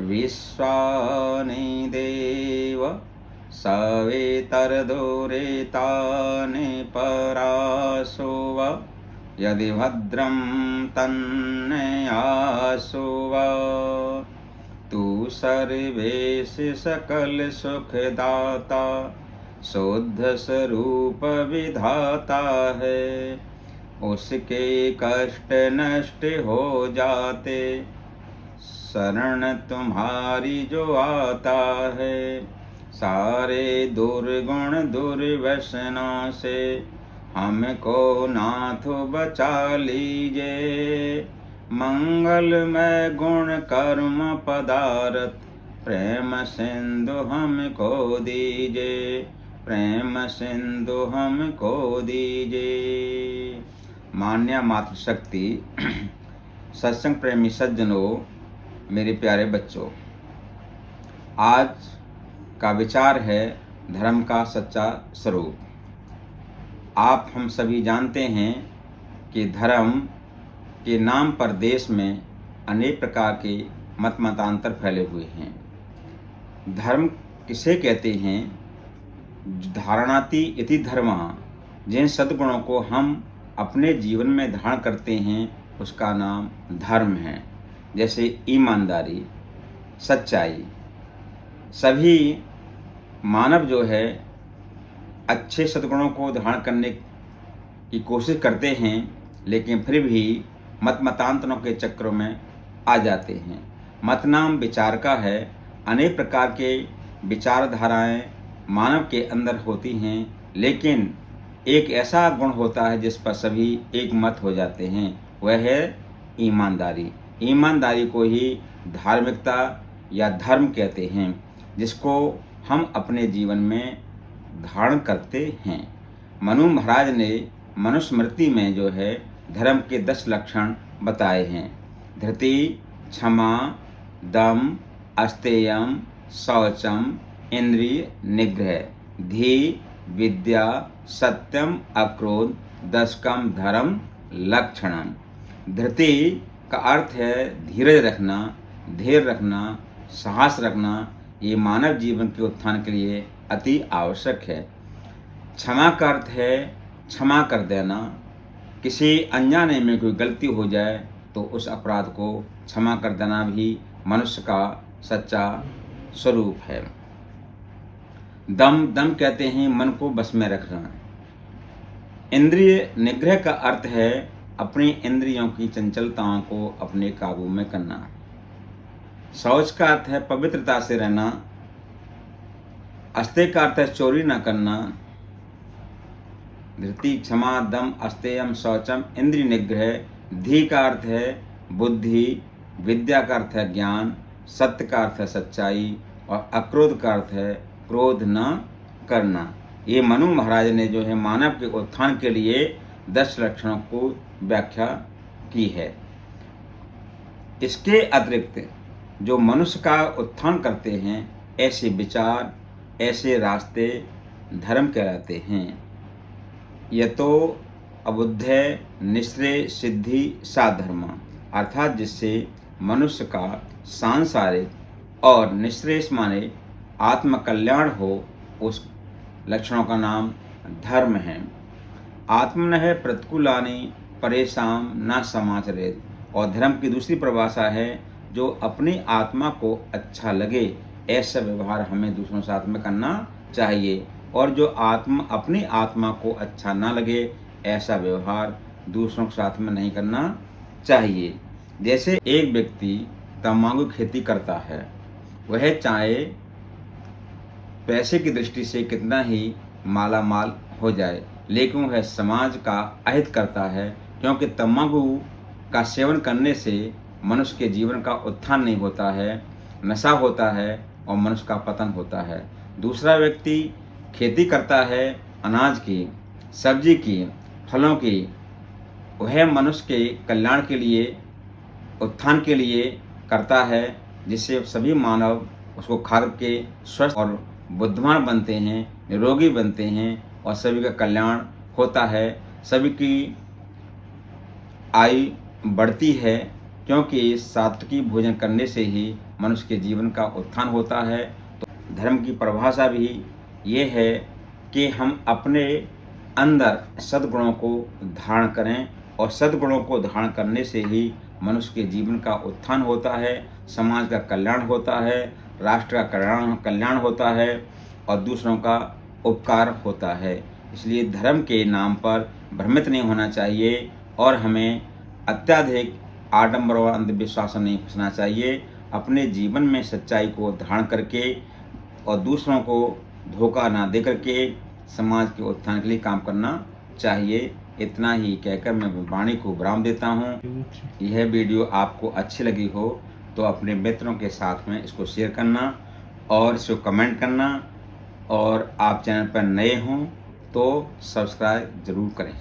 विश्वानि देव सवेतर्दुरितानि परासो व यदि भद्रं तन्नयासो व तू सर्वेश सकल सुखदाता शुद्ध स्वरूप विधाता है। उसके कष्ट नष्ट हो जाते शरण तुम्हारी जो आता है। सारे दुर्गुण दुर्व्यसनों से हमको नाथ बचा लीजिए। मंगलमय गुण कर्म पदार्थ प्रेम सिंधु हमको दीजिए। प्रेम सिंधु हमको दीजिए। मान्य मातृशक्ति सत्संग प्रेमी सज्जनों, मेरे प्यारे बच्चों, आज का विचार है धर्म का सच्चा स्वरूप। आप हम सभी जानते हैं कि धर्म के नाम पर देश में अनेक प्रकार के मत मतांतर फैले हुए हैं। धर्म किसे कहते हैं? धारणाति इति धर्मः, जिन सद्गुणों को हम अपने जीवन में धारण करते हैं उसका नाम धर्म है। जैसे ईमानदारी, सच्चाई। सभी मानव जो है अच्छे सद्गुणों को धारण करने की कोशिश करते हैं, लेकिन फिर भी मत मतांतरों के चक्रों में आ जाते हैं। मत नाम विचार का है। अनेक प्रकार के विचारधाराएं मानव के अंदर होती हैं, लेकिन एक ऐसा गुण होता है जिस पर सभी एक मत हो जाते हैं, वह है ईमानदारी। ईमानदारी को ही धार्मिकता या धर्म कहते हैं, जिसको हम अपने जीवन में धारण करते हैं। मनु महाराज ने मनुस्मृति में जो है धर्म के 10 लक्षण बताए हैं। धृति, क्षमा, दम, अस्तेयम, शौचम, इंद्रिय निग्रह, धी, विद्या, सत्यम, अक्रोध, दशकम धर्म लक्षणम। धृति का अर्थ है धीरज रखना, धैर्य रखना, साहस रखना। ये मानव जीवन के उत्थान के लिए अति आवश्यक है। क्षमा का अर्थ है क्षमा कर देना। किसी अनजाने में कोई गलती हो जाए तो उस अपराध को क्षमा कर देना भी मनुष्य का सच्चा स्वरूप है। दम कहते हैं मन को बस में रखना। इंद्रिय निग्रह का अर्थ है अपनी इंद्रियों की चंचलताओं को अपने काबू में करना। शौच का अर्थ है पवित्रता से रहना। अस्तेय का अर्थ है चोरी न करना। धृति, क्षमा, दम, अस्तेयम, शौचम, इंद्रिय निग्रह। धी का अर्थ है बुद्धि। विद्या का अर्थ है ज्ञान। सत्य का अर्थ है सच्चाई। और अक्रोध का अर्थ है क्रोध न करना। ये मनु महाराज ने जो है मानव के उत्थान के लिए 10 लक्षणों को व्याख्या की है। इसके अतिरिक्त जो मनुष्य का उत्थान करते हैं, ऐसे विचार, ऐसे रास्ते धर्म कहलाते हैं। यतो अबुद्धय निश्रेय सिद्धि साधर्म, अर्थात जिससे मनुष्य का सांसारिक और निश्रेयस माने आत्मकल्याण हो, उस लक्षणों का नाम धर्म है। आत्मनः प्रतिकूलानि परेशान न समाचरेत। और धर्म की दूसरी परिभाषा है जो अपनी आत्मा को अच्छा लगे ऐसा व्यवहार हमें दूसरों के साथ में करना चाहिए, और जो अपनी आत्मा को अच्छा ना लगे ऐसा व्यवहार दूसरों के साथ में नहीं करना चाहिए। जैसे एक व्यक्ति तंबाकू खेती करता है, वह चाहे पैसे की दृष्टि से कितना ही माला माल हो जाए, लेकिन वह समाज का अहित करता है, क्योंकि तंबाकू का सेवन करने से मनुष्य के जीवन का उत्थान नहीं होता है, नशा होता है और मनुष्य का पतन होता है। दूसरा व्यक्ति खेती करता है अनाज की, सब्जी की, फलों की, वह मनुष्य के कल्याण के लिए, उत्थान के लिए करता है, जिससे सभी मानव उसको खा के स्वस्थ और बुद्धिमान बनते हैं, निरोगी बनते हैं और सभी का कल्याण होता है, सभी की आयु बढ़ती है क्योंकि सात्विकी भोजन करने से ही मनुष्य के जीवन का उत्थान होता है। तो धर्म की परिभाषा भी ये है कि हम अपने अंदर सद्गुणों को धारण करें, और सद्गुणों को धारण करने से ही मनुष्य के जीवन का उत्थान होता है, समाज का कल्याण होता है, राष्ट्र का कल्याण होता है और दूसरों का उपकार होता है। इसलिए धर्म के नाम पर भ्रमित नहीं होना चाहिए और हमें अत्यधिक आडंबर और अंधविश्वास नहीं फंसना चाहिए। अपने जीवन में सच्चाई को धारण करके और दूसरों को धोखा ना दे करके समाज के उत्थान के लिए काम करना चाहिए। इतना ही कहकर मैं वाणी को विराम देता हूँ। यह वीडियो आपको अच्छी लगी हो तो अपने मित्रों के साथ में इसको शेयर करना और इसको कमेंट करना, और आप चैनल पर नए हों तो सब्सक्राइब ज़रूर करें।